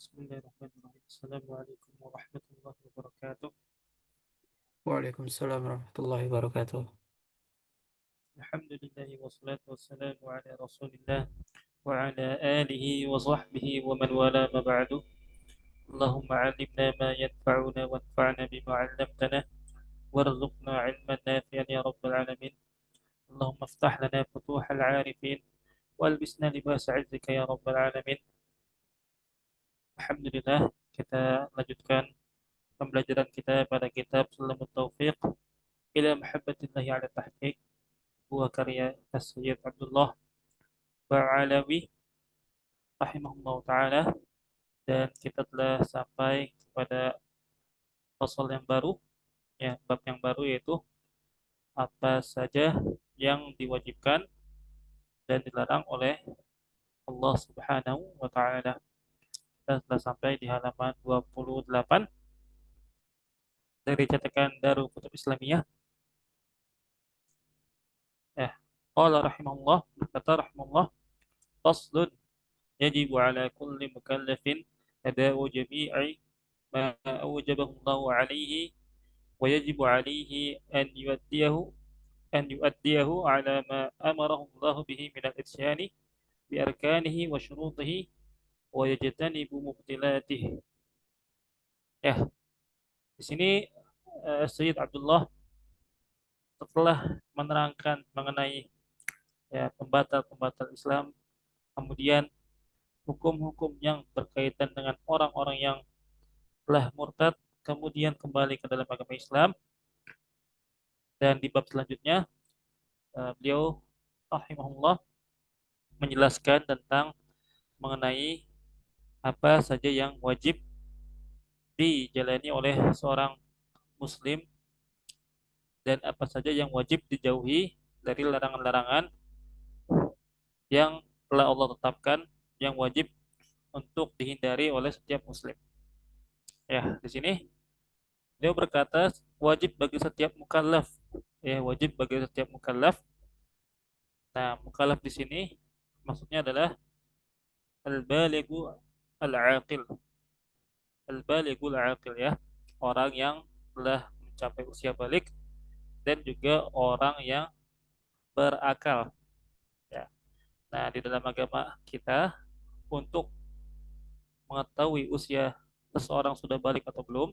Bismillahirrahmanirrahim. Assalamualaikum warahmatullahi wabarakatuh. Waalaikumsalam warahmatullahi wabarakatuh. Alhamdulillah wassalatu wassalamu ala Rasulillah wa ala alihi wa sahbihi wa man wala ma ba'du. Allahumma 'allimna ma yanfa'una wanfa'na bima 'allamtana warzuqna 'ilman nafi'an ya rabbal alamin. Allahumma iftah lana futuhal 'arifin walbisna libas 'izzika ya rabbal alamin. Alhamdulillah, kita lanjutkan pembelajaran kita pada kitab Sulamut Taufiq ila mahabbatillahi ala tahqiq, buah karya Sayyid Abdullah Ba'alawi rahimahullah ta'ala. Dan kita telah sampai kepada fasal yang baru, ya, bab yang baru, yaitu apa saja yang diwajibkan dan dilarang oleh Allah Subhanahu wa ta'ala. Kita telah sampai di halaman 28 dari cetakan Darul Kutub Islamiyah. Ya, qala rahimahullah, berkata rahimahullah, faslun yajibu ala kulli mukallafin ada'u jami'i ma awjabahu Allah alaihi wa yajibu alaihi an yuaddiyahu ala ma amarahu Allah bihi min al-isyani bi arkanihi wa syurutihi wa yajtanibu mubtilatihi. Ya, di sini Sayyid Abdullah setelah menerangkan mengenai, ya, pembatal-pembatal Islam, kemudian hukum-hukum yang berkaitan dengan orang-orang yang telah murtad kemudian kembali ke dalam agama Islam. Dan di bab selanjutnya beliau rahimahullah menjelaskan tentang mengenai apa saja yang wajib dijalani oleh seorang muslim dan apa saja yang wajib dijauhi dari larangan-larangan yang telah Allah tetapkan yang wajib untuk dihindari oleh setiap muslim. Ya, di sini beliau berkata wajib bagi setiap mukallaf. Ya, wajib bagi setiap mukallaf. Nah, mukallaf di sini maksudnya adalah al-balighu al-aqil. Al-balighul aqil, ya. Orang yang telah mencapai usia balik dan juga orang yang berakal, ya. Nah, di dalam agama kita untuk mengetahui usia seseorang sudah balik atau belum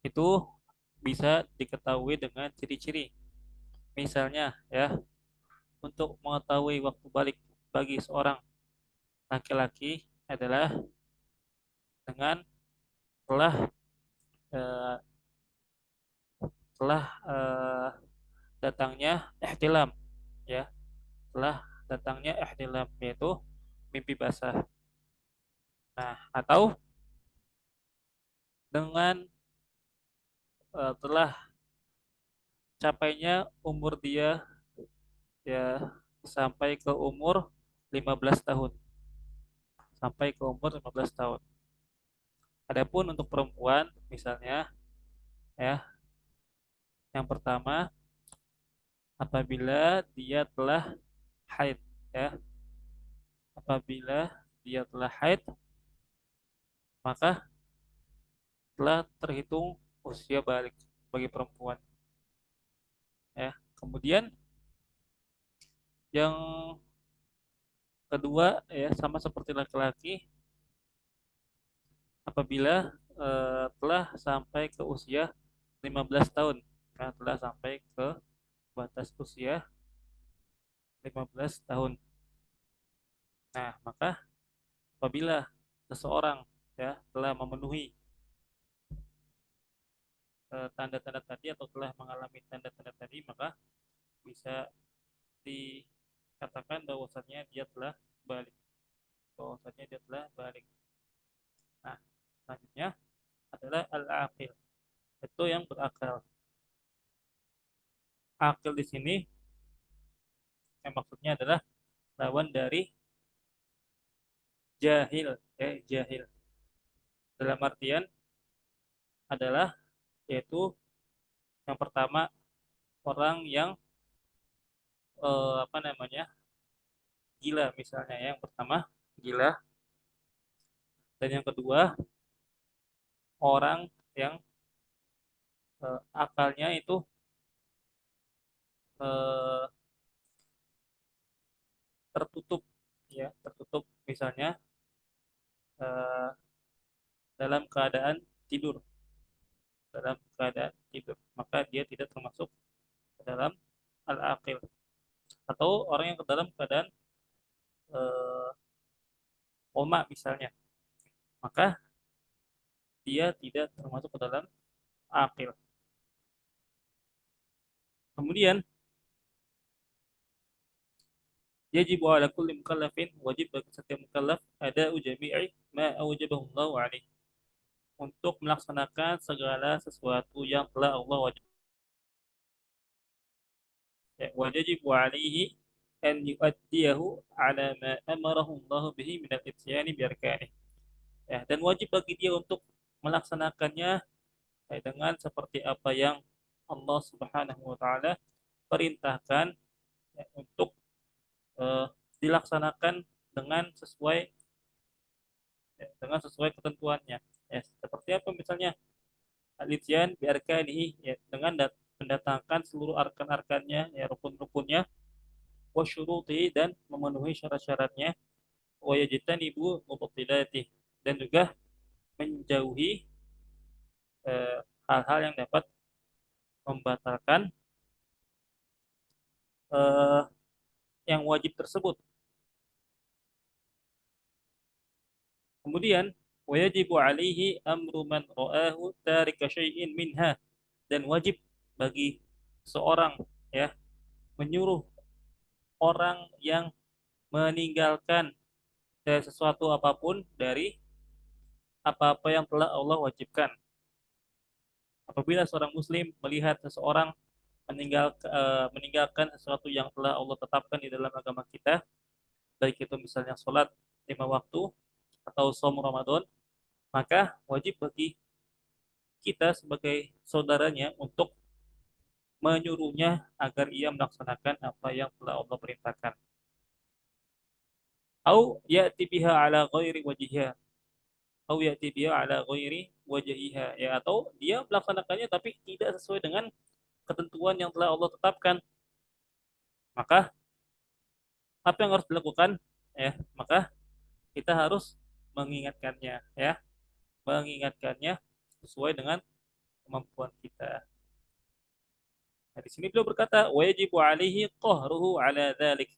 itu bisa diketahui dengan ciri-ciri. Misalnya, ya, untuk mengetahui waktu balik bagi seorang laki-laki adalah dengan telah eh, telah datangnya ihtilam, ya, telah datangnya ihtilam, yaitu mimpi basah. Nah, atau dengan telah capainya umur dia, ya, sampai ke umur 15 tahun. Sampai ke umur 15 tahun. Adapun untuk perempuan misalnya, ya, yang pertama apabila dia telah haid, ya. Apabila dia telah haid, maka telah terhitung usia balik bagi perempuan, ya. Kemudian yang kedua, ya, sama seperti laki-laki, apabila telah sampai ke usia 15 tahun, ya, telah sampai ke batas usia 15 tahun. Nah, maka apabila seseorang, ya, telah memenuhi tanda-tanda tadi atau telah mengalami tanda-tanda tadi, maka bisa dikatakan bahwasanya dia telah balik. Bahwasanya dia telah balik. Nah, selanjutnya adalah al-aqil. Itu yang berakal. Akil di sini yang maksudnya adalah lawan dari jahil, ya, jahil. Dalam artian adalah yaitu yang pertama orang yang apa namanya, gila misalnya, ya. Yang pertama gila, Dan yang kedua, orang yang akalnya itu eh, tertutup, ya, tertutup misalnya eh, dalam keadaan tidur, maka dia tidak termasuk ke dalam al-aqil. Atau orang yang ke dalam keadaan eh, koma misalnya, maka dia tidak termasuk ke dalam aqil. Kemudian yajibu ala kulli mukallafin, wajib bagi setiap mukallaf ada jami'i ma aujabahu Allah alaih, untuk melaksanakan segala sesuatu yang telah Allah wajibkan. Wajibu alaihi an yuaddiyahu ala ma amarahu Allah bihi min al-ityani bi arkanih. Ya, dan wajib bagi dia untuk melaksanakannya dengan seperti apa yang Allah Subhanahu wa taala perintahkan, ya, untuk eh, dilaksanakan dengan sesuai, ya, dengan sesuai ketentuannya. Ya, seperti apa misalnya al-ityan bi arkanihi, ya, dengan mendatangkan seluruh arkan-arkannya, ya, rukun-rukunnya, wa syuruti, dan memenuhi syarat-syaratnya, wa yajtanibu mubtilati, dan juga menjauhi eh, hal-hal yang dapat membatalkan eh, yang wajib tersebut. Kemudian wajibu alaihi amru man ra'ahu tarika syai'in minha, dan wajib bagi seorang, ya, menyuruh orang yang meninggalkan sesuatu apapun dari apa-apa yang telah Allah wajibkan. Apabila seorang muslim melihat seseorang meninggalkan sesuatu yang telah Allah tetapkan di dalam agama kita, baik itu misalnya sholat 5 waktu atau saum Ramadan, maka wajib bagi kita sebagai saudaranya untuk menyuruhnya agar ia melaksanakan apa yang telah Allah perintahkan. Au ya'ti biha ala ghairi wajiha, au ya'ti biha ala ghairi wajiha, ya, atau dia melaksanakannya tapi tidak sesuai dengan ketentuan yang telah Allah tetapkan. Maka apa yang harus dilakukan? Ya, maka kita harus mengingatkannya, ya, mengingatkannya sesuai dengan kemampuan kita. Nah, di sini beliau berkata, wajibu alaihi qahruhu ala dzalik.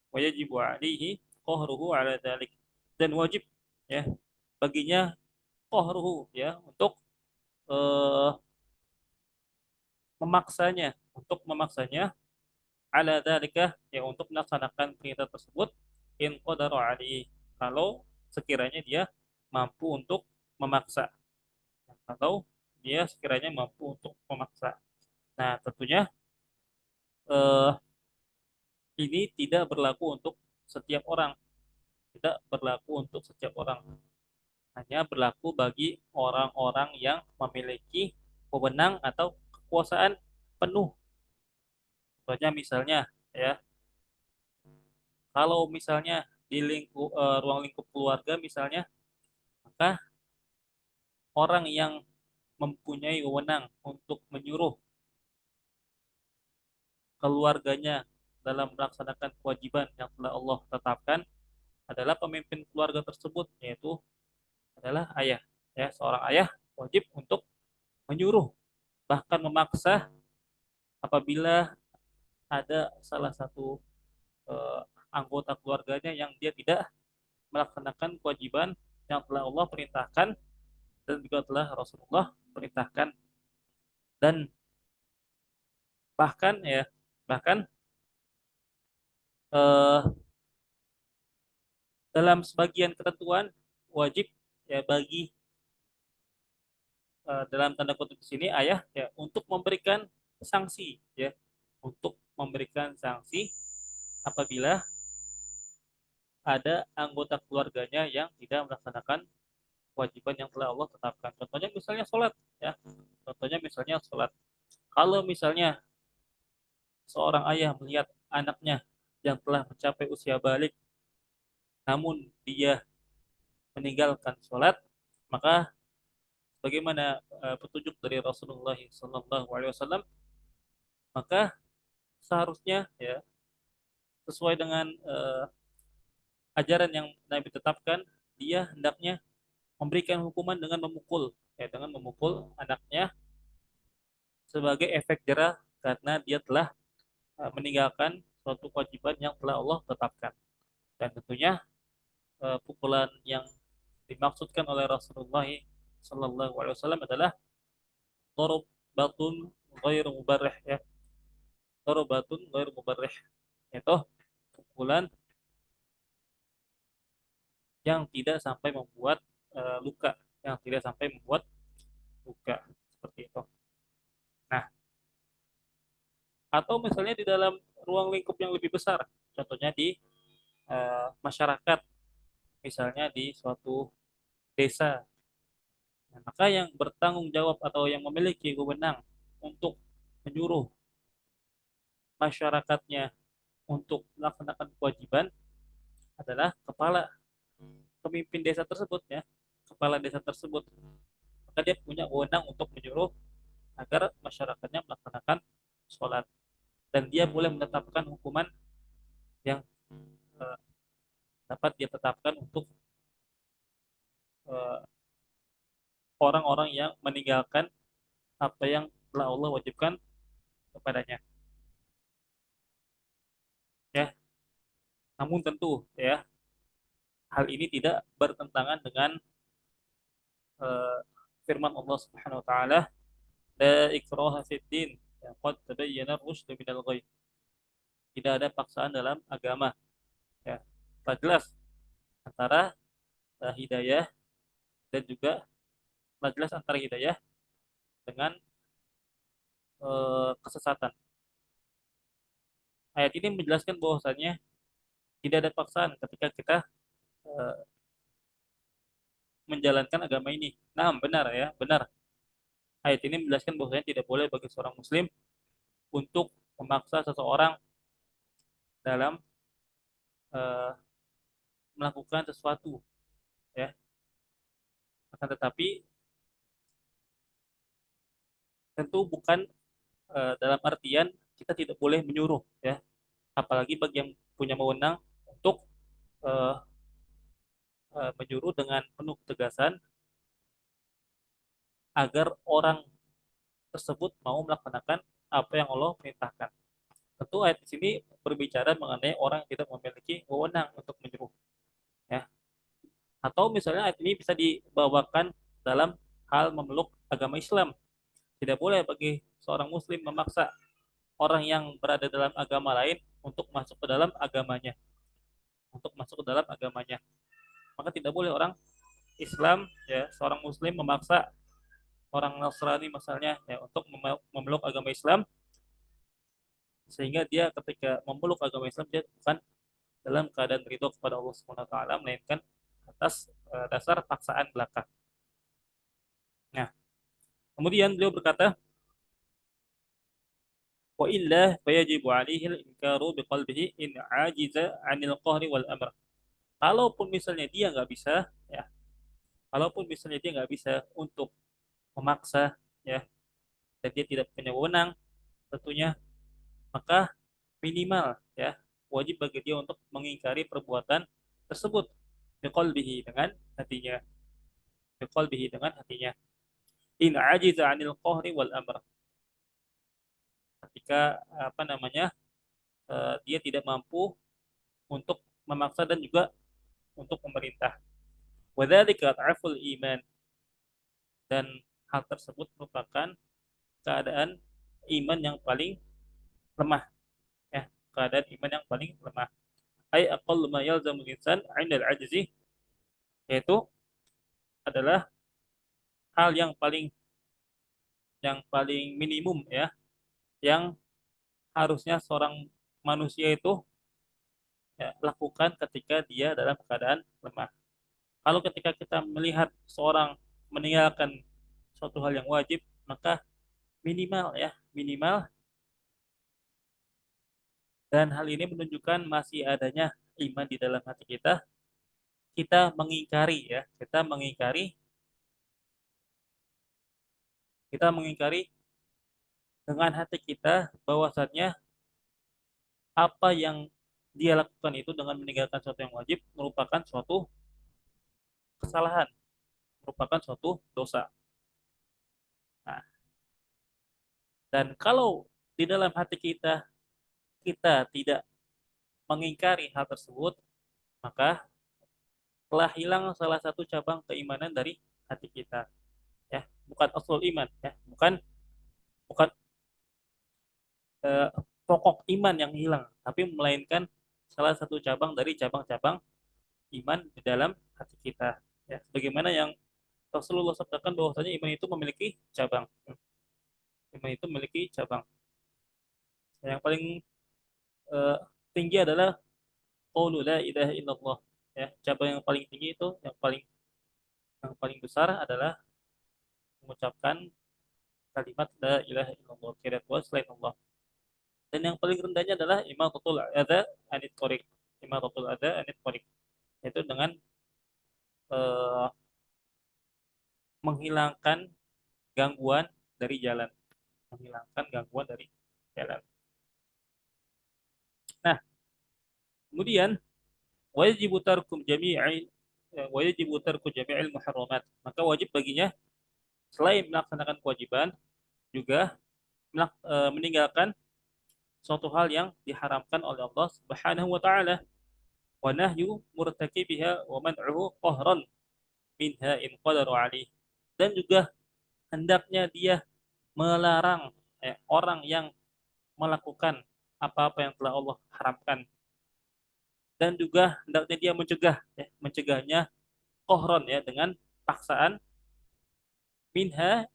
Wajibu alaihi qahruhu ala dzalik. Dan wajib, ya, baginya qahruhu, ya, untuk eh, memaksanya ala dzalika, ya, untuk melaksanakan perintah tersebut, in qadara alaihi, kalau sekiranya dia mampu untuk memaksa. Atau dia sekiranya mampu untuk memaksa. Nah, tentunya eh, ini tidak berlaku untuk setiap orang, tidak berlaku untuk setiap orang. Hanya berlaku bagi orang-orang yang memiliki wewenang atau kekuasaan penuh. Contohnya misalnya, ya, kalau misalnya di ruang lingkup keluarga misalnya, maka orang yang mempunyai wewenang untuk menyuruh keluarganya dalam melaksanakan kewajiban yang telah Allah tetapkan adalah pemimpin keluarga tersebut, yaitu adalah ayah. Ya, seorang ayah wajib untuk menyuruh, bahkan memaksa apabila ada salah satu eh, anggota keluarganya yang dia tidak melaksanakan kewajiban yang telah Allah perintahkan dan juga telah Rasulullah perintahkan. Dan bahkan, ya, bahkan eh, dalam sebagian ketentuan wajib, ya, bagi dalam tanda kutip di sini ayah, ya, untuk memberikan sanksi, ya, untuk memberikan sanksi apabila ada anggota keluarganya yang tidak melaksanakan kewajiban yang telah Allah tetapkan. Contohnya misalnya sholat, ya, contohnya misalnya sholat. Kalau misalnya seorang ayah melihat anaknya yang telah mencapai usia balik, namun dia meninggalkan sholat, maka bagaimana petunjuk dari Rasulullah Sallallahu Alaihi Wasallam, maka seharusnya ya sesuai dengan ajaran yang Nabi tetapkan, dia hendaknya memberikan hukuman dengan memukul, ya dengan memukul anaknya sebagai efek jerah karena dia telah meninggalkan suatu kewajiban yang telah Allah tetapkan. Dan tentunya pukulan yang dimaksudkan oleh Rasulullah Sallallahu Alaihi Wasallam adalah dorobatun ghairu mubarrih, ya, dorobatun ghairu mubarrih, itu pukulan yang tidak sampai membuat luka, yang tidak sampai membuat luka, seperti itu. Nah, atau misalnya di dalam ruang lingkup yang lebih besar, contohnya di masyarakat, misalnya di suatu desa. Nah, maka yang bertanggung jawab atau yang memiliki wewenang untuk menyuruh masyarakatnya untuk melaksanakan kewajiban adalah kepala pemimpin desa tersebut, ya, kepala desa tersebut. Maka dia punya wewenang untuk menyuruh agar masyarakatnya melaksanakan sholat, dan dia boleh menetapkan hukuman yang eh, dapat dia tetapkan untuk eh, orang-orang yang meninggalkan apa yang telah Allah wajibkan kepadanya, ya. Namun tentu ya, hal ini tidak bertentangan dengan eh, firman Allah Subhanahu wa taala, la ikraha fid din, ya, qad tabayyana ar-rusydu minal ghayy. Tidak ada paksaan dalam agama, ya. Telah jelas antara hidayah dan juga telah jelas antara hidayah dengan kesesatan. Ayat ini menjelaskan bahwasanya tidak ada paksaan ketika kita eh, menjalankan agama ini. Nah, benar ya, benar. Ayat ini menjelaskan bahwasanya tidak boleh bagi seorang muslim untuk memaksa seseorang dalam eh, melakukan sesuatu, ya. Akan tetapi tentu bukan dalam artian kita tidak boleh menyuruh, ya. Apalagi bagi yang punya wewenang untuk eh, menyuruh dengan penuh ketegasan agar orang tersebut mau melaksanakan apa yang Allah perintahkan. Tentu ayat di sini berbicara mengenai orang yang tidak memiliki wewenang untuk menyuruh, ya. Atau misalnya ayat ini bisa dibawakan dalam hal memeluk agama Islam. Tidak boleh bagi seorang muslim memaksa orang yang berada dalam agama lain untuk masuk ke dalam agamanya, untuk masuk ke dalam agamanya. Maka tidak boleh orang Islam, ya, seorang muslim memaksa orang Nasrani misalnya, ya, untuk memeluk agama Islam, sehingga dia ketika memeluk agama Islam dia bukan dalam keadaan ridho kepada Allah Subhanahu wa taala, melainkan atas dasar paksaan belaka. Nah, kemudian beliau berkata, wa illa fayajibu alaihi al-inkaru biqalbihi in ajiza 'anil qahri wal amr. Kalaupun misalnya dia nggak bisa, ya, kalaupun misalnya dia nggak bisa untuk memaksa, ya, dan dia tidak punya wewenang tentunya, maka minimal, ya, wajib bagi dia untuk mengingkari perbuatan tersebut biqalbihi, dengan hatinya, biqalbihi, dengan hatinya. In ajiza 'anil qahri wal amr. Ketika apa namanya, dia tidak mampu untuk memaksa dan juga untuk pemerintah. Wadzalika dhaful iman, dan hal tersebut merupakan keadaan iman yang paling lemah, ya, keadaan iman yang paling lemah. Ai aqallu ma yalzamu insan 'inda al-'ajzi, yaitu adalah hal yang paling minimum, ya, yang harusnya seorang manusia itu, ya, lakukan ketika dia dalam keadaan lemah. Kalau ketika kita melihat seorang meninggalkan suatu hal yang wajib, maka minimal, ya, minimal, dan hal ini menunjukkan masih adanya iman di dalam hati kita, kita mengingkari ya, kita mengingkari dengan hati kita bahwasannya apa yang dia lakukan itu dengan meninggalkan sesuatu yang wajib merupakan suatu kesalahan, merupakan suatu dosa. Nah, dan kalau di dalam hati kita tidak mengingkari hal tersebut, maka telah hilang salah satu cabang keimanan dari hati kita. Ya, bukan usul iman, ya, bukan eh, pokok iman yang hilang, tapi melainkan salah satu cabang dari cabang-cabang iman di dalam hati kita. Ya, bagaimana yang Rasulullah sabdakan bahwasanya iman itu memiliki cabang. Iman itu memiliki cabang. Yang paling eh, tinggi adalah qaulu la ilaha illallah. Ya, cabang yang paling tinggi itu yang paling besar adalah mengucapkan kalimat la ilaha illallah, tiada Tuhan selain Allah. Dan yang paling rendahnya adalah imatatul adza anit thoriq. Imatatul adza anit thoriq. Yaitu dengan eh, menghilangkan gangguan dari jalan, menghilangkan gangguan dari jalan. Nah, kemudian wajibu tarkum jami'i wajibu tarku jami'il muharramat. Maka wajib baginya selain melaksanakan kewajiban juga meninggalkan suatu hal yang diharamkan oleh Allah Subhanahu wa taala, wa nahyu murtakibiha wa man'uhu qahran minha in qadaru alaih. Dan juga hendaknya dia melarang orang yang melakukan apa-apa yang telah Allah haramkan, dan juga hendaknya dia mencegahnya kohron ya, dengan paksaan, minha,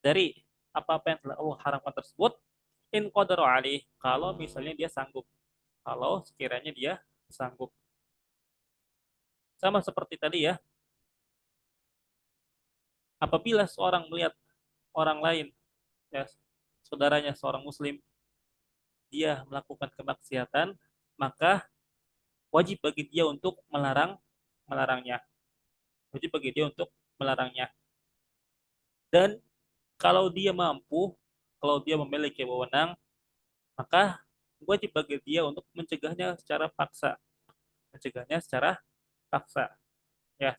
dari apa-apa yang telah Allah haramkan tersebut, in qadaru alih, kalau misalnya dia sanggup, kalau sekiranya dia sanggup. Sama seperti tadi ya, apabila seorang melihat orang lain, ya, saudaranya seorang muslim, dia melakukan kemaksiatan, maka wajib bagi dia untuk melarangnya. Wajib bagi dia untuk melarangnya. Dan kalau dia mampu, kalau dia memiliki wewenang, maka wajib bagi dia untuk mencegahnya secara paksa. Mencegahnya secara paksa. Ya,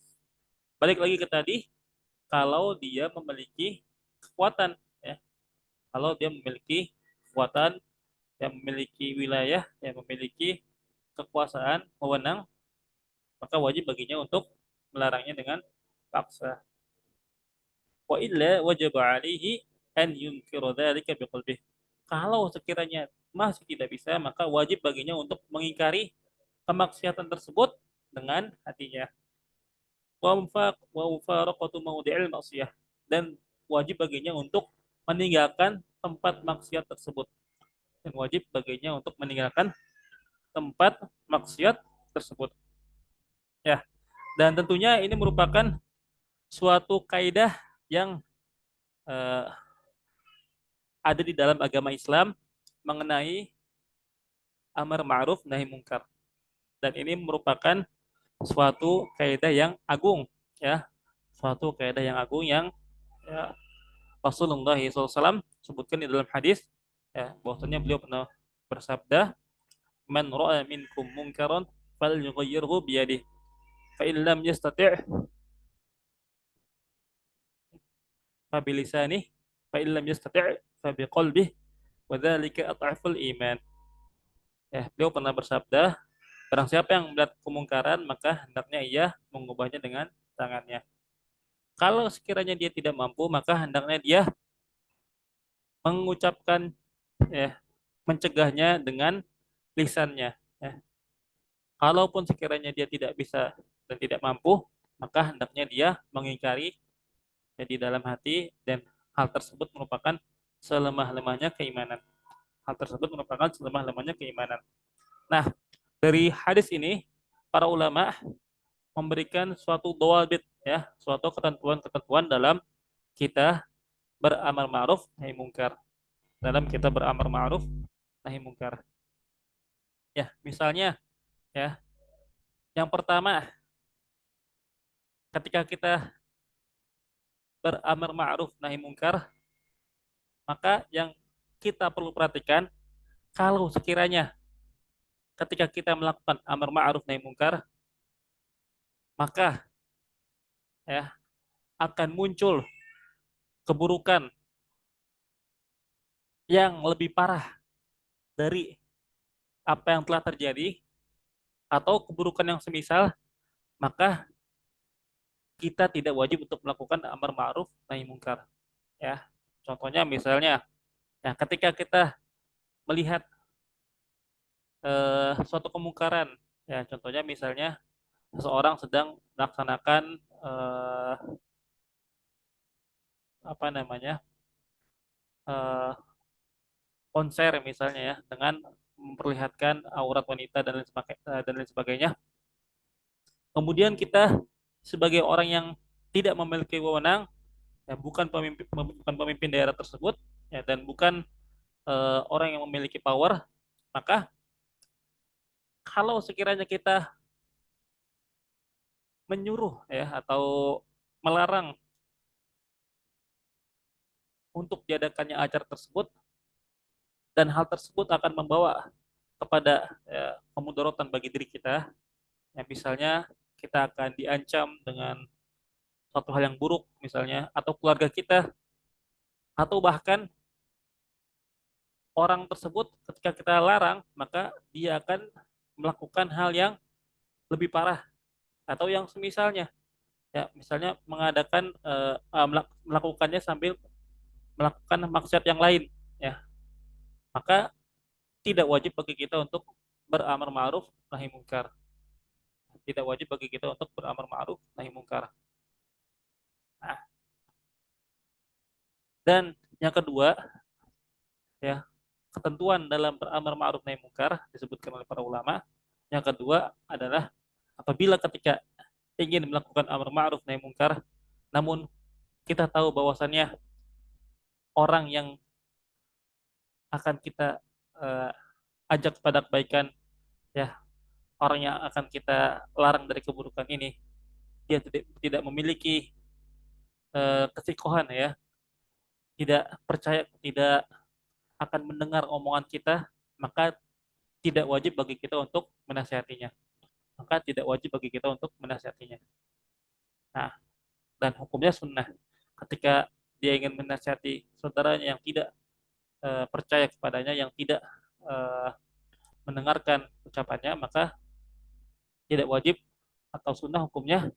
balik lagi ke tadi, kalau dia memiliki kekuatan, ya, kalau dia memiliki kekuatan, yang memiliki wilayah, yang memiliki kekuasaan, wewenang, maka wajib baginya untuk melarangnya dengan paksa. Wa illa wajib alaihi an yunkiru dzalika biqalbih. Kalau sekiranya masih tidak bisa, maka wajib baginya untuk mengingkari kemaksiatan tersebut dengan hatinya. Wa mufaraqatu mawdi'il maksiyah, dan wajib baginya untuk meninggalkan tempat maksiat tersebut. Dan wajib baginya untuk meninggalkan tempat maksiat tersebut. Ya, dan tentunya ini merupakan suatu kaidah yang eh, ada di dalam agama Islam mengenai amar ma'ruf nahi mungkar. Dan ini merupakan suatu kaidah yang agung, ya. Suatu kaidah yang agung yang, ya, Rasulullah SAW sebutkan di dalam hadis, ya, bahwasanya beliau pernah bersabda, "Man ra'a minkum munkaran falyughayyirhu biyadihi, fa in lam yastati' fa bilisanihi, fa in lam yastati' fa biqalbihi, wa dzalika adhaful iman." Ya, beliau pernah bersabda, barang siapa yang melihat kemungkaran, maka hendaknya ia mengubahnya dengan tangannya. Kalau sekiranya dia tidak mampu, maka hendaknya dia mengucapkan, ya, mencegahnya dengan lisannya. Ya. Kalaupun sekiranya dia tidak bisa dan tidak mampu, maka hendaknya dia mengingkari, ya, di dalam hati, dan hal tersebut merupakan selemah-lemahnya keimanan. Hal tersebut merupakan selemah-lemahnya keimanan. Nah, dari hadis ini para ulama memberikan suatu dawabit, ya, suatu ketentuan-ketentuan dalam kita beramar ma'ruf nahi mungkar. Dalam kita beramar ma'ruf nahi mungkar. Ya, misalnya, ya, yang pertama, ketika kita beramar ma'ruf nahi mungkar, maka yang kita perlu perhatikan, kalau sekiranya ketika kita melakukan amar ma'ruf nahi mungkar, maka ya akan muncul keburukan yang lebih parah dari apa yang telah terjadi atau keburukan yang semisal, maka kita tidak wajib untuk melakukan amar ma'ruf nahi mungkar. Ya, contohnya misalnya, ya ketika kita melihat suatu kemungkaran, ya contohnya misalnya seseorang sedang melaksanakan eh, apa namanya eh, konser misalnya ya dengan memperlihatkan aurat wanita dan lain sebagainya. Kemudian kita sebagai orang yang tidak memiliki wewenang, ya bukan pemimpin daerah tersebut, ya dan bukan orang yang memiliki power, maka kalau sekiranya kita menyuruh ya atau melarang untuk diadakannya acara tersebut, dan hal tersebut akan membawa kepada kemudaratan bagi diri kita, ya misalnya kita akan diancam dengan suatu hal yang buruk misalnya, atau keluarga kita, atau bahkan orang tersebut ketika kita larang maka dia akan melakukan hal yang lebih parah atau yang semisalnya, ya misalnya melakukannya sambil melakukan maksiat yang lain, ya maka tidak wajib bagi kita untuk beramar ma'ruf nahi mungkar. Tidak wajib bagi kita untuk beramar ma'ruf nahi mungkar. Nah, dan yang kedua, ya ketentuan dalam beramar ma'ruf nahi mungkar disebutkan oleh para ulama. Yang kedua adalah apabila ketika ingin melakukan amar ma'ruf nahi mungkar, namun kita tahu bahwasannya orang yang akan kita uh, ajak kepada kebaikan, ya orang yang akan kita larang dari keburukan ini, dia tidak memiliki kesikohan, ya tidak percaya, tidak akan mendengar omongan kita, maka tidak wajib bagi kita untuk menasihatinya. Maka tidak wajib bagi kita untuk menasihatinya. Nah, dan hukumnya sunnah. Ketika dia ingin menasihati saudaranya yang tidak percaya kepadanya, yang tidak uh, mendengarkan ucapannya, maka tidak wajib atau sunnah hukumnya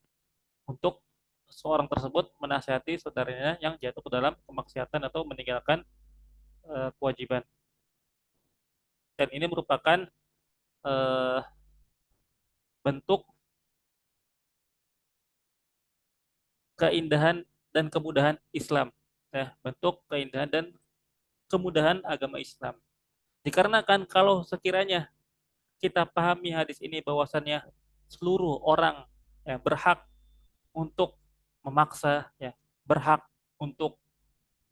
untuk seorang tersebut menasihati saudaranya yang jatuh ke dalam kemaksiatan atau meninggalkan kewajiban. Dan ini merupakan uh, bentuk keindahan dan kemudahan Islam, ya bentuk keindahan dan kemudahan agama Islam. Dikarenakan kalau sekiranya kita pahami hadis ini bahwasannya seluruh orang ya, berhak untuk memaksa, ya berhak untuk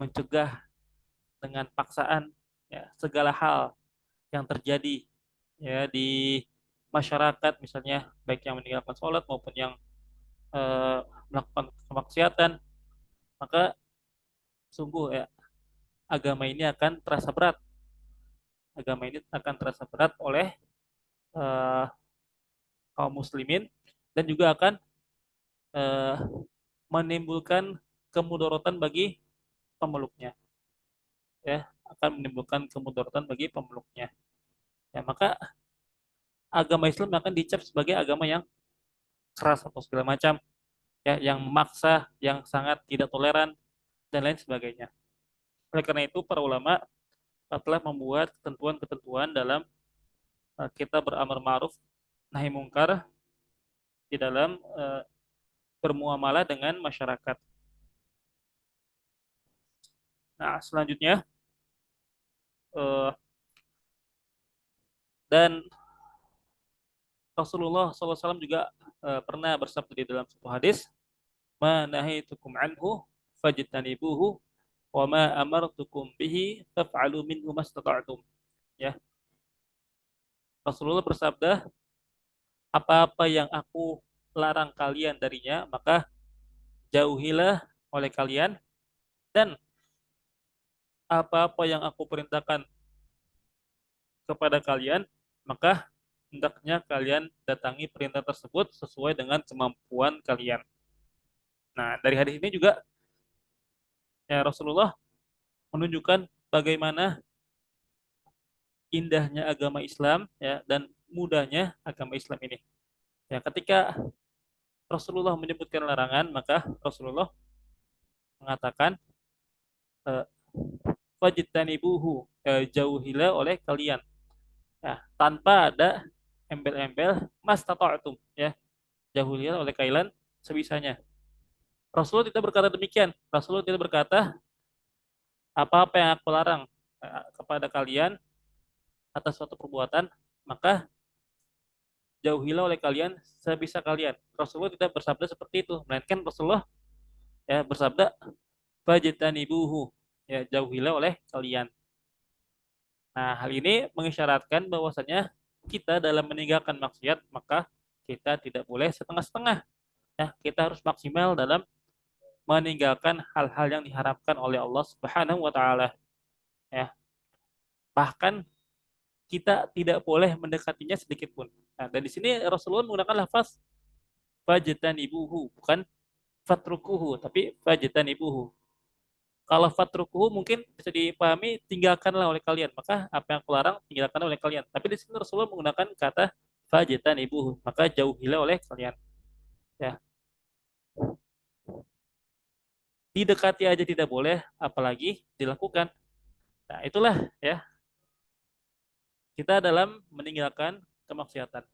mencegah dengan paksaan, ya segala hal yang terjadi ya di masyarakat, misalnya baik yang meninggalkan sholat maupun yang melakukan kemaksiatan, maka sungguh ya agama ini akan terasa berat. Agama ini akan terasa berat oleh uh, kaum muslimin, dan juga akan uh, menimbulkan kemudaratan bagi pemeluknya, ya akan menimbulkan kemudaratan bagi pemeluknya. Ya maka agama Islam akan dicap sebagai agama yang keras atau segala macam, ya yang memaksa, yang sangat tidak toleran dan lain sebagainya. Oleh karena itu para ulama telah membuat ketentuan-ketentuan dalam kita beramar ma'ruf nahi mungkar di dalam bermuamalah dengan masyarakat. Nah, selanjutnya uh, dan Rasulullah SAW juga pernah bersabda di dalam satu hadis, "Ma nahitukum anhu fajtanibuhu wa ma amartukum bihi faf'alu minhu mastata'tum." Ya, Rasulullah bersabda, apa-apa yang aku larang kalian darinya, maka jauhilah oleh kalian, dan apa-apa yang aku perintahkan kepada kalian, maka hendaknya kalian datangi perintah tersebut sesuai dengan kemampuan kalian. Nah, dari hadis ini juga ya Rasulullah menunjukkan bagaimana indahnya agama Islam ya dan mudahnya agama Islam ini. Ya, ketika Rasulullah menyebutkan larangan, maka Rasulullah mengatakan eh, fajtanibuhu, jauhilah oleh kalian, ya, tanpa ada embel-embel mas tata'tum, ya, jauhilah oleh kalian sebisanya. Rasulullah tidak berkata demikian. Rasulullah tidak berkata apa-apa yang aku larang kepada kalian atas suatu perbuatan, maka jauhilah oleh kalian sebisa kalian. Rasulullah tidak bersabda seperti itu, melainkan Rasulullah ya bersabda fajtanibuhu, ya, jauhilah oleh kalian. Nah, hal ini mengisyaratkan bahwasanya kita dalam meninggalkan maksiat maka kita tidak boleh setengah-setengah, ya. Kita harus maksimal dalam meninggalkan hal-hal yang diharapkan oleh Allah Subhanahu wa taala, ya. Bahkan kita tidak boleh mendekatinya sedikit pun. Nah, dan di sini Rasulullah menggunakan lafaz fajtanibuhu, bukan fatrukuhu, tapi fajtanibuhu. Kalau fatrukuhu mungkin bisa dipahami tinggalkanlah oleh kalian, maka apa yang aku larang tinggalkan oleh kalian. Tapi di sini Rasulullah menggunakan kata fajtanibuhu, maka jauhilah oleh kalian. Ya, didekati aja tidak boleh, apalagi dilakukan. Nah, itulah ya kita dalam meninggalkan kemaksiatan.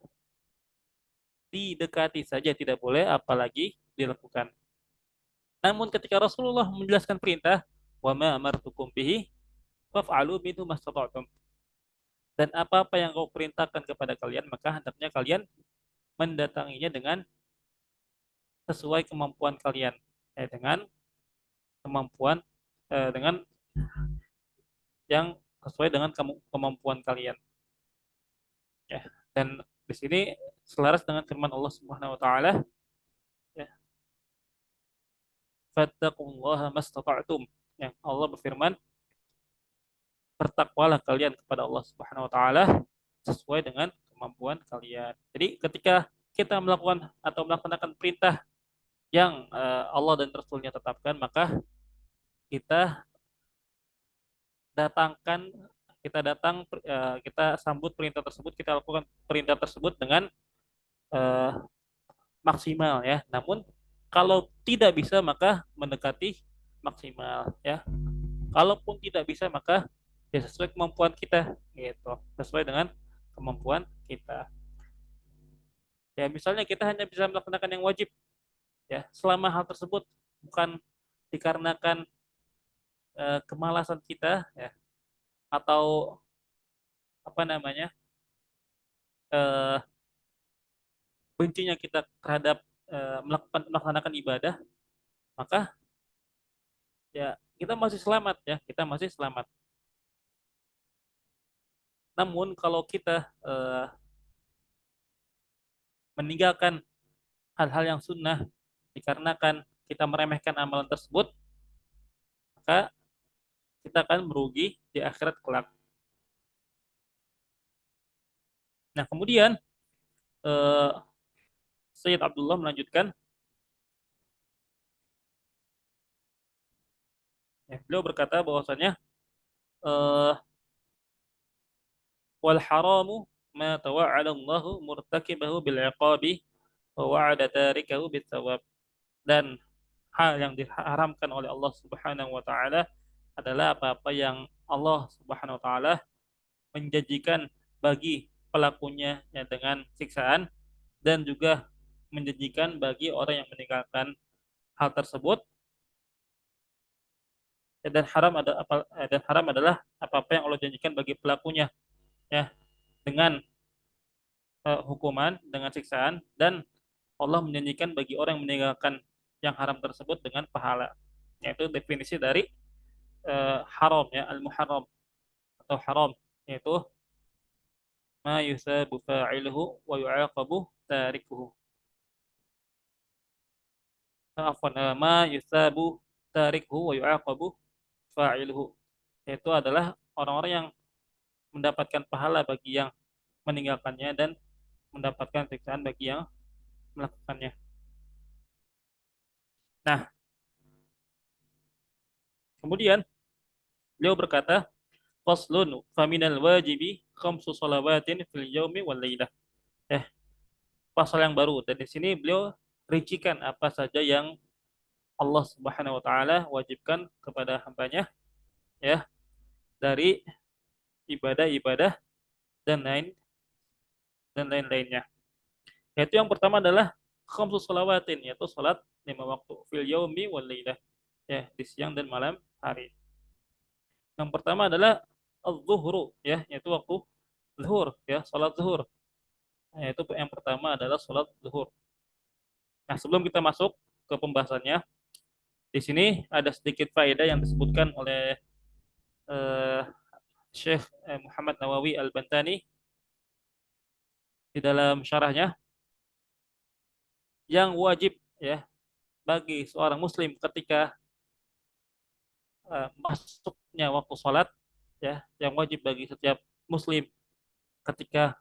Didekati saja tidak boleh, apalagi dilakukan. Namun ketika Rasulullah menjelaskan perintah, wa ma amartukum bihi faf'alu minhu mastata'tum. Dan apa-apa yang kau perintahkan kepada kalian, maka hendaknya kalian mendatanginya dengan sesuai kemampuan kalian. Dengan kemampuan, dengan yang sesuai dengan kemampuan kalian. Ya. Dan di sini selaras dengan firman Allah Subhanahu wa taala, ya, fattaqullaha mastata'tum. Yang Allah berfirman, bertakwalah kalian kepada Allah Subhanahu wa taala sesuai dengan kemampuan kalian. Jadi ketika kita melakukan atau melaksanakan perintah yang Allah dan Rasulnya tetapkan, maka kita datangkan kita sambut perintah tersebut, kita lakukan perintah tersebut dengan eh, maksimal, ya. Namun kalau tidak bisa maka mendekati maksimal, ya. Kalaupun tidak bisa maka ya sesuai kemampuan kita, gitu, sesuai dengan kemampuan kita. Ya, misalnya kita hanya bisa melaksanakan yang wajib, ya, selama hal tersebut bukan dikarenakan kemalasan kita, ya, atau apa namanya, eh, bencinya kita terhadap melaksanakan ibadah, maka ya kita masih selamat, ya, kita masih selamat. Namun kalau kita meninggalkan hal-hal yang sunnah dikarenakan kita meremehkan amalan tersebut, maka kita akan merugi di akhirat kelak. Nah, kemudian eh, Sayyid Abdullah melanjutkan, ya, beliau berkata bahwasanya eh, wal haramu ma tawa'ala Allahu murtakibahu bil iqabi wa wa'ada tarikahu bit thawab. Dan hal yang diharamkan oleh Allah Subhanahu wa taala adalah apa-apa yang Allah Subhanahu wa taala menjanjikan bagi pelakunya, ya, dengan siksaan, dan juga menjanjikan bagi orang yang meninggalkan hal tersebut. Dan haram adalah apa-apa yang Allah janjikan bagi pelakunya, ya, dengan hukuman, dengan siksaan, dan Allah menjanjikan bagi orang yang meninggalkan yang haram tersebut dengan pahala. Yaitu definisi dari haram, ya, al-muharram atau haram, yaitu ma yusabu fa'iluhu wa yu'aqabu tarikuhu. afwan ma yusabu tarikhu wa yu'aqabu fa'iluhu, yaitu adalah orang-orang yang mendapatkan pahala bagi yang meninggalkannya dan mendapatkan siksaan bagi yang melakukannya. Nah, kemudian beliau berkata, faslun faminal wajibi khamsu salawatin fil yaumi wal lailah. Eh, pasal yang baru. Dan di sini beliau rincikan apa saja yang Allah Subhanahu wa taala wajibkan kepada hambanya ya dari ibadah-ibadah dan lain-lainnya. Yaitu yang pertama adalah khamsu salawatin, yaitu salat 5 waktu fil yaumi wal lailah, ya di siang dan malam hari. Yang pertama adalah az-zuhru, ya yaitu waktu zuhur, ya salat zuhur. Yaitu yang pertama adalah salat zuhur. Nah, sebelum kita masuk ke pembahasannya, di sini ada sedikit faedah yang disebutkan oleh eh, Syekh Muhammad Nawawi Al-Bantani di dalam syarahnya, yang wajib ya bagi seorang muslim ketika masuknya waktu sholat, ya yang wajib bagi setiap muslim ketika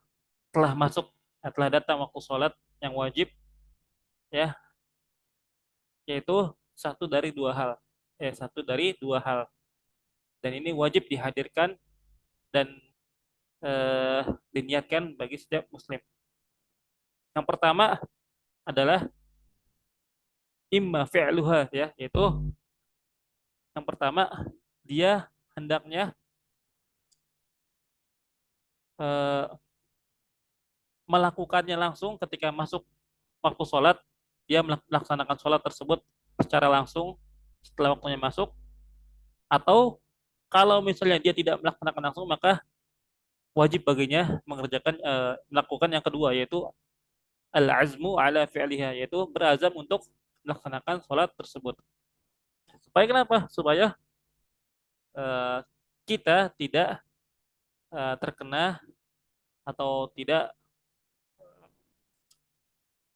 telah masuk, telah datang waktu sholat yang wajib, ya yaitu satu dari dua hal, dan ini wajib dihadirkan dan eh, diniatkan bagi setiap muslim. Yang pertama adalah imma fi'luha, ya yaitu yang pertama dia hendaknya eh, melakukannya langsung ketika masuk waktu sholat, dia melaksanakan sholat tersebut secara langsung setelah waktunya masuk, atau kalau misalnya dia tidak melaksanakan langsung, maka wajib baginya melakukan yang kedua, yaitu al-azmu ala fi'liha, yaitu berazam untuk melaksanakan sholat tersebut. Supaya kenapa? Supaya eh, kita tidak terkena atau tidak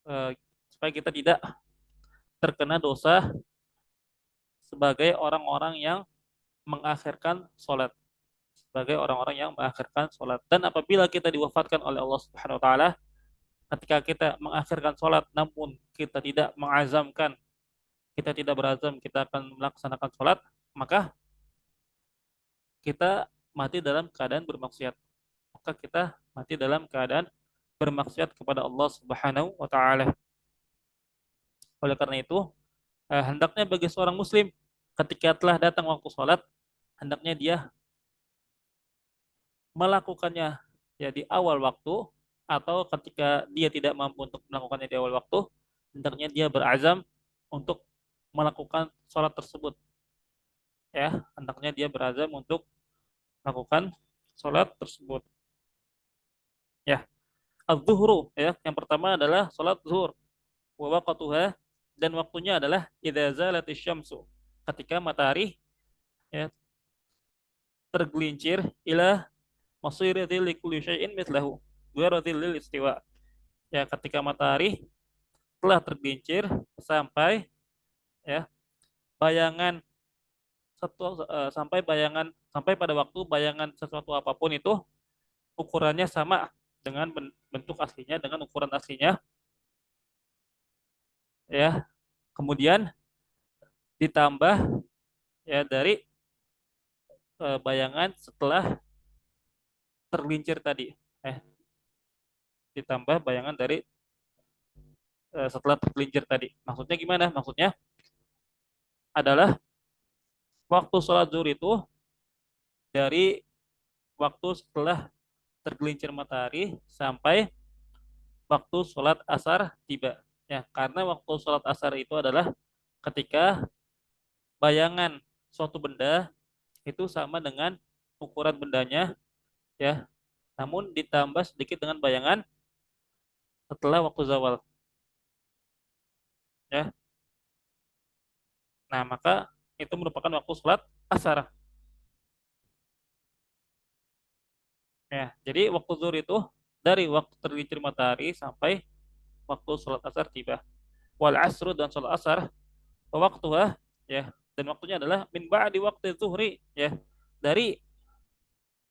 eh, supaya kita tidak terkena dosa sebagai orang-orang yang mengakhirkan sholat, sebagai orang-orang yang mengakhirkan sholat. Dan apabila kita diwafatkan oleh Allah Subhanahu Wa Taala, ketika kita mengakhirkan sholat, namun kita tidak mengazamkan, kita tidak berazam kita akan melaksanakan sholat, maka kita mati dalam keadaan bermaksiat. Maka kita mati dalam keadaan bermaksiat kepada Allah Subhanahu Wa Taala. Oleh karena itu, hendaknya bagi seorang muslim ketika telah datang waktu sholat, hendaknya dia melakukannya ya di awal waktu, atau ketika dia tidak mampu untuk melakukannya di awal waktu, hendaknya dia berazam untuk melakukan sholat tersebut, ya hendaknya dia berazam untuk melakukan sholat tersebut, ya. Az-zuhru, ya yang pertama adalah sholat zuhur, wa waqtuha, dan waktunya adalah idza zalatis syamsu, ketika matahari ya tergelincir, ila masiri dzilli kulli syai'in mithlahu wa dzillil istiwa, ya ketika matahari telah tergelincir sampai ya bayangan sampai pada waktu bayangan sesuatu apapun itu ukurannya sama dengan bentuk aslinya, dengan ukuran aslinya, ya kemudian ditambah ya dari bayangan setelah tergelincir tadi, eh ditambah bayangan dari setelah tergelincir tadi. Maksudnya gimana? Maksudnya adalah waktu sholat zuhur itu dari waktu setelah tergelincir matahari sampai waktu sholat asar tiba. Ya, karena waktu sholat asar itu adalah ketika bayangan suatu benda itu sama dengan ukuran bendanya, ya. Namun ditambah sedikit dengan bayangan setelah waktu zawal, ya. Nah, maka itu merupakan waktu sholat asar. Ya, jadi waktu zuhur itu dari waktu tergelincir matahari sampai waktu sholat asar tiba. Wal asru, dan sholat asar waktuha, ya, dan waktunya adalah min ba'di waqti zuhri, ya, dari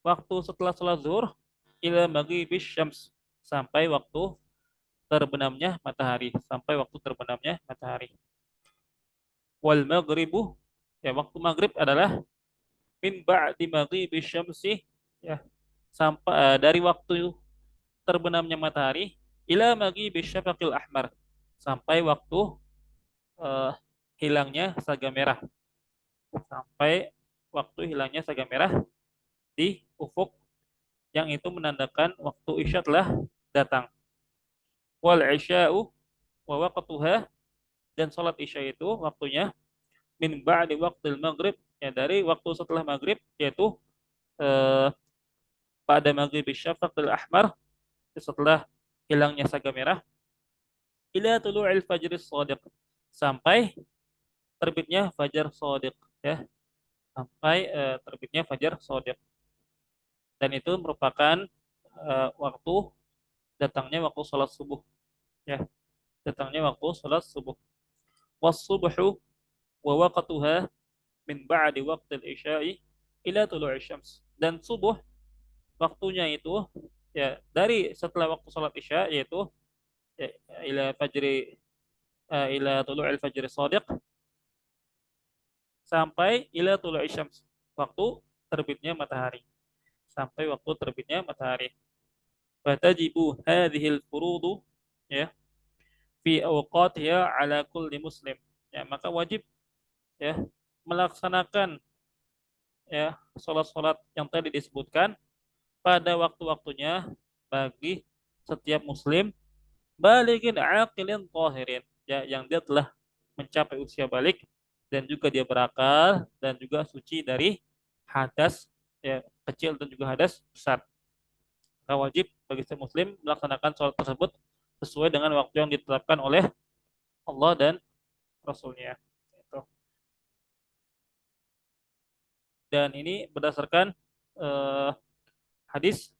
waktu setelah sholat zuhur ila maghribis syams, sampai waktu terbenamnya matahari, sampai waktu terbenamnya matahari. Wal maghribu, ya, waktu maghrib adalah min ba'di maghribis syamsi, ya, sampai dari waktu terbenamnya matahari ila maghribis syafaqil ahmar, sampai waktu eh, hilangnya saga merah, sampai waktu hilangnya saga merah di ufuk, yang itu menandakan waktu isya telah datang. Wal isya'u wa waqtuha, dan salat isya itu waktunya min ba'di waqtil maghrib, ya, dari waktu setelah maghrib, yaitu eh, pada maghrib syafaqil ahmar, setelah hilangnya saga merah, ila tulu'il fajr shadiq, sampai terbitnya fajar shadiq, ya, sampai terbitnya fajar shadiq. Dan itu merupakan waktu datangnya waktu salat subuh, ya, datangnya waktu salat subuh. Was subhu wa waqtuha min ba'di waqtil isya'i ila tulu'i syams, dan subuh waktunya itu, ya, dari setelah waktu salat isya, yaitu, ya, ila fajri ila tulu'il fajri shadiq, sampai ila tulu'i syams, waktu terbitnya matahari, sampai waktu terbitnya matahari. Fatajibu hadhil furudu, ya, fi awqatiha ala kulli muslim, ya, maka wajib, ya, melaksanakan, ya, salat-salat yang tadi disebutkan pada waktu-waktunya bagi setiap muslim balighin aqilin tahirin, ya, yang dia telah mencapai usia balik, dan juga dia berakal, dan juga suci dari hadas, ya, kecil dan juga hadas besar. Maka wajib bagi setiap muslim melaksanakan sholat tersebut sesuai dengan waktu yang ditetapkan oleh Allah dan Rasulnya. Itu. Dan ini berdasarkan eh, hadis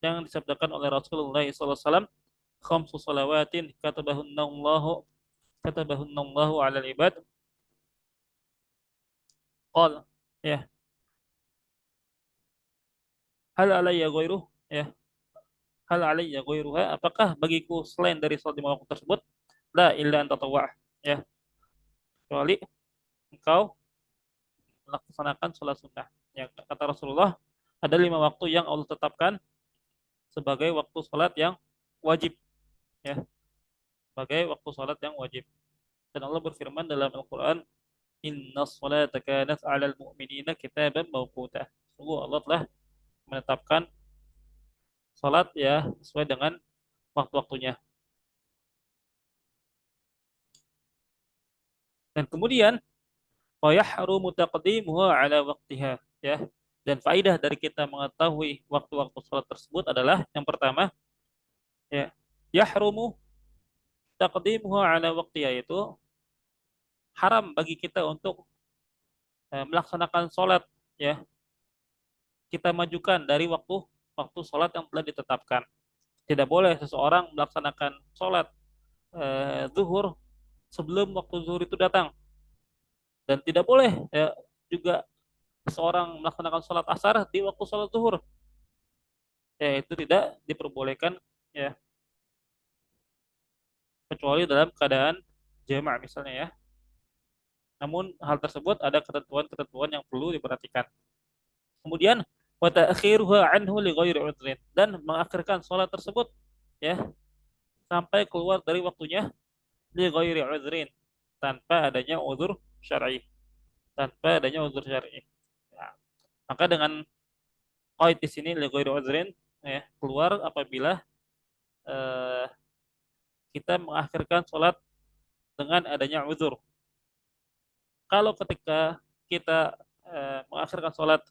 yang disabdakan oleh Rasulullah SAW, khamsu salawatin katabahunallahu alal ibad, qal, ya, hal alayya ghairuh, ya, hal alayya ghairuha, apakah bagiku selain dari salat lima waktu tersebut, la illa an tatawwa', ya, kecuali engkau melaksanakan sholat sunnah. Ya, kata Rasulullah, ada lima waktu yang Allah tetapkan sebagai waktu sholat yang wajib, ya, sebagai waktu sholat yang wajib. Dan Allah berfirman dalam Al-Quran, Inna sholata kanat alal mu'minina kitaban mawquta. Sungguh Allah telah menetapkan sholat, ya, sesuai dengan waktu-waktunya. Dan kemudian fayahrumu taqdimuha ala waqtiha, ya. Dan faidah dari kita mengetahui waktu-waktu sholat tersebut adalah yang pertama, ya, yahrumu taqdimuha ala waqtiha, yaitu haram bagi kita untuk melaksanakan sholat, ya, kita majukan dari waktu waktu sholat yang telah ditetapkan. Tidak boleh seseorang melaksanakan sholat zuhur sebelum waktu zuhur itu datang, dan tidak boleh, ya, juga seseorang melaksanakan sholat asar di waktu sholat zuhur, ya, itu tidak diperbolehkan, ya, kecuali dalam keadaan jamak misalnya, ya. Namun hal tersebut ada ketentuan-ketentuan yang perlu diperhatikan. Kemudian wa ta'khiruha anhu li ghairi udhrin, dan mengakhirkan sholat tersebut, ya, sampai keluar dari waktunya li ghairi udhrin, tanpa adanya udzur syar'i, tanpa adanya udzur syar'i. Ya. Maka dengan qaid di sini li ghairi udhrin, ya, keluar apabila eh, kita mengakhirkan sholat dengan adanya udzur. Kalau ketika kita mengakhirkan sholat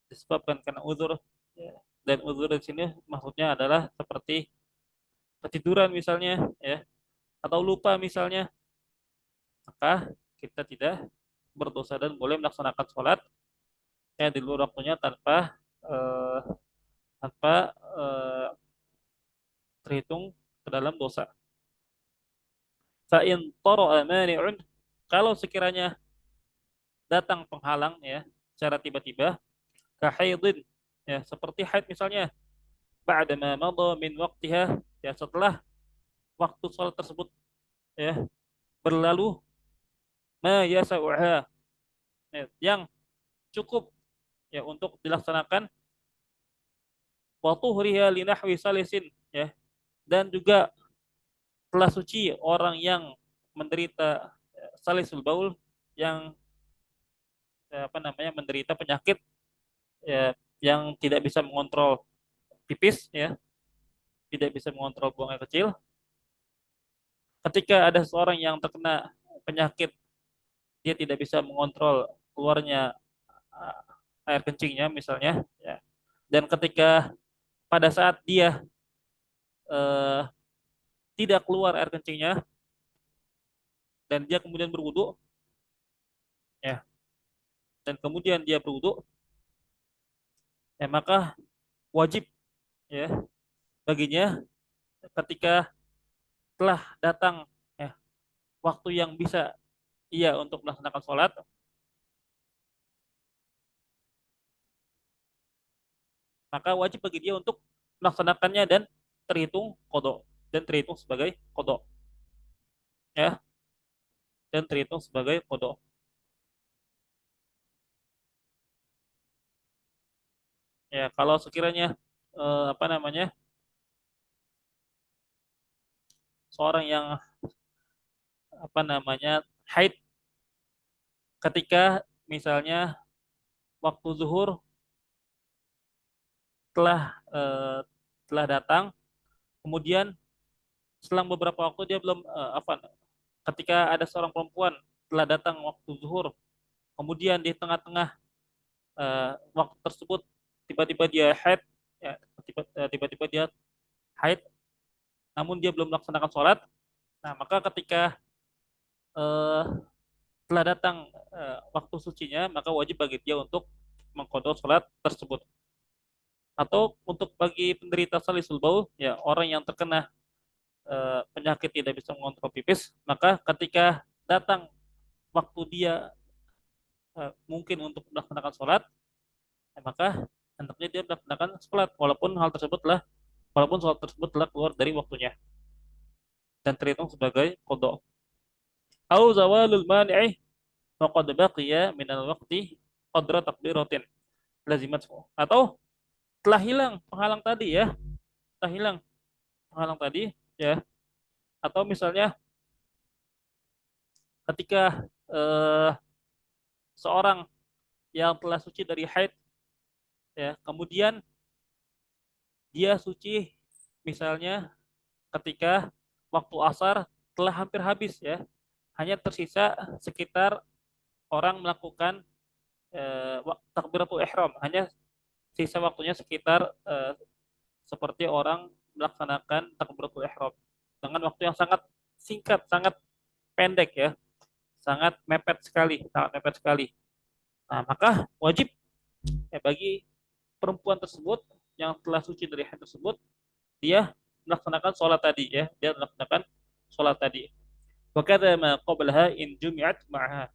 disebabkan karena uzur, ya, dan uzur di sini maksudnya adalah seperti ketiduran misalnya, ya, atau lupa misalnya, maka kita tidak berdosa dan boleh melaksanakan sholat, ya, di luar waktunya tanpa eh, tanpa terhitung ke dalam dosa. Fa in tara'a mani'un, kalau sekiranya datang penghalang ya secara tiba-tiba, kahaidin ya seperti haid misalnya, ba'da ma madha min waqtiha, ya setelah waktu sholat tersebut ya berlalu, ma yasauha, ya, yang cukup ya untuk dilaksanakan, wa tuhriha li nahwi salisin, ya, dan juga telah suci orang yang menderita salisul baul, yang apa namanya menderita penyakit ya yang tidak bisa mengontrol pipis ya, tidak bisa mengontrol buang air kecil. Ketika ada seorang yang terkena penyakit, dia tidak bisa mengontrol keluarnya air kencingnya misalnya ya. Dan ketika pada saat dia eh, tidak keluar air kencingnya dan dia kemudian berwudu ya, dan kemudian dia berwudu ya, maka wajib ya baginya ketika telah datang ya waktu yang bisa ia untuk melaksanakan sholat, maka wajib bagi dia untuk melaksanakannya dan terhitung kodok, dan terhitung sebagai kodok ya, dan terhitung sebagai kodok ya. Kalau sekiranya apa namanya seorang yang apa namanya haid ketika misalnya waktu zuhur telah telah datang, kemudian selang beberapa waktu dia belum apa, ketika ada seorang perempuan telah datang waktu zuhur, kemudian di tengah-tengah waktu tersebut tiba-tiba dia haid ya, tiba-tiba dia haid namun dia belum melaksanakan sholat, nah maka ketika eh, telah datang waktu sucinya, maka wajib bagi dia untuk mengqadha sholat tersebut. Atau untuk bagi penderita salisul baul ya, orang yang terkena penyakit tidak bisa mengontrol pipis, maka ketika datang waktu dia mungkin untuk melaksanakan sholat, ya, maka hendaknya dia melaksanakan sholat walaupun sholat tersebut telah keluar dari waktunya dan terhitung sebagai qadha. Au zawalul mani'i faqad baqiya minal waqti qadra takbiratin lazimat, atau telah hilang penghalang tadi ya, telah hilang penghalang tadi ya, atau misalnya ketika seorang yang telah suci dari haid ya, kemudian dia suci misalnya ketika waktu asar telah hampir habis ya, hanya tersisa sekitar orang melakukan takbiratul ihram, hanya sisa waktunya sekitar seperti orang melaksanakan takbiratul ihram dengan waktu yang sangat singkat, sangat pendek ya, sangat mepet sekali. Nah, maka wajib ya bagi perempuan tersebut yang telah suci dari haid tersebut, dia melaksanakan sholat tadi ya, dia melaksanakan sholat tadi. Wa kadza ma qablaha in jumi'at ma'aha,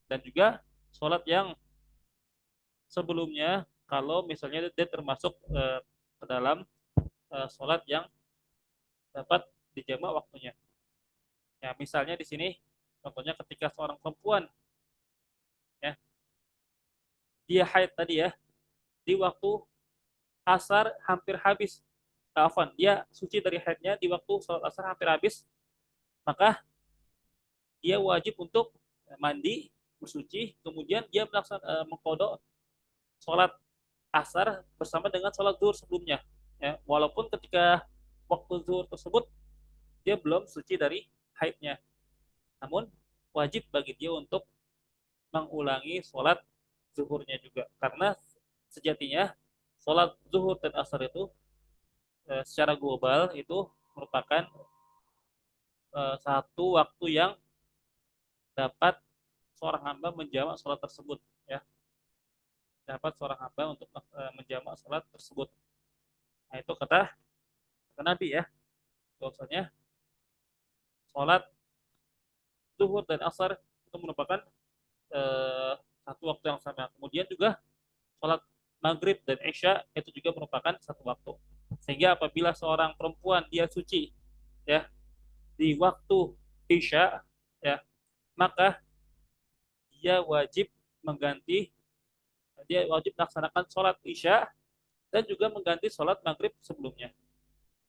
dan juga sholat yang sebelumnya kalau misalnya dia termasuk ke dalam sholat yang dapat dijamak waktunya. Ya, misalnya di sini contohnya ketika seorang perempuan ya, dia haid tadi ya, di waktu asar hampir habis. Afwan, dia suci dari haidnya di waktu sholat asar hampir habis, maka dia wajib untuk mandi, bersuci, kemudian dia mengkodok sholat asar bersama dengan sholat zuhur sebelumnya. Ya, walaupun ketika waktu zuhur tersebut dia belum suci dari haidnya, namun wajib bagi dia untuk mengulangi sholat zuhurnya juga, karena sejatinya sholat zuhur dan asar itu secara global itu merupakan satu waktu yang dapat seorang hamba menjamak sholat tersebut ya, dapat seorang hamba untuk menjamak sholat tersebut. Nah itu kata Nabi ya, bahwasanya sholat zuhur dan asar itu merupakan eh, satu waktu yang sama. Kemudian juga sholat maghrib dan isya itu juga merupakan satu waktu. Sehingga apabila seorang perempuan dia suci ya di waktu isya ya, maka dia wajib mengganti dia wajib melaksanakan sholat isya dan juga mengganti sholat maghrib sebelumnya,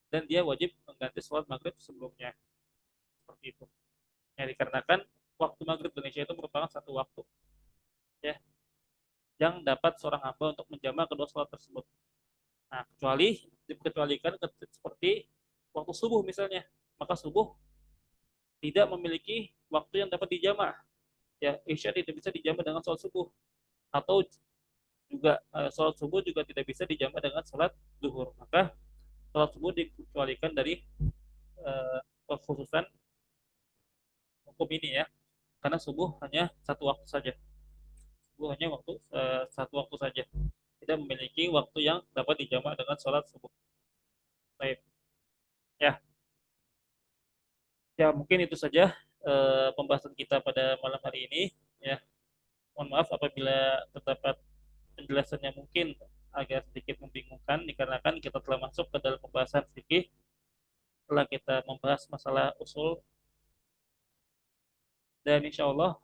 dan dia wajib mengganti sholat maghrib sebelumnya, seperti itu ya, dikarenakan waktu maghrib dan isya itu merupakan satu waktu ya yang dapat seorang hamba untuk menjamak kedua sholat tersebut. Nah, kecuali dikecualikan seperti waktu subuh misalnya, maka subuh tidak memiliki waktu yang dapat dijamak ya, isya tidak bisa dijamak dengan sholat subuh, atau juga sholat subuh juga tidak bisa dijamak dengan sholat zuhur, maka sholat subuh dikecualikan dari kekhususan hukum ini ya, karena subuh hanya satu waktu saja, subuh hanya satu waktu saja, tidak memiliki waktu yang dapat dijamak dengan sholat subuh. Baik ya, ya mungkin itu saja pembahasan kita pada malam hari ini ya. Mohon maaf apabila terdapat penjelasan yang mungkin agak sedikit membingungkan, dikarenakan kita telah masuk ke dalam pembahasan fikih setelah kita membahas masalah usul, dan insya Allah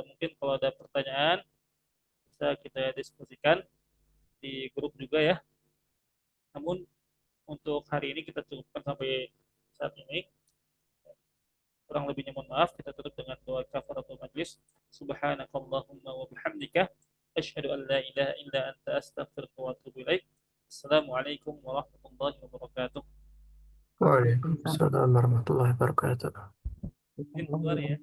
mungkin kalau ada pertanyaan bisa kita diskusikan di grup juga ya. Namun untuk hari ini kita cukupkan sampai saat ini. Kurang lebihnya mohon maaf. Kita tutup dengan doa kafaratul majlis. Subhanakallahumma wa bihamdika asyhadu an la ilaha illa anta astaghfiruka wa atubu ilaik. Assalamualaikum warahmatullahi wabarakatuh. Waalaikumsalam warahmatullahi wabarakatuh. Mungkin keluar ya.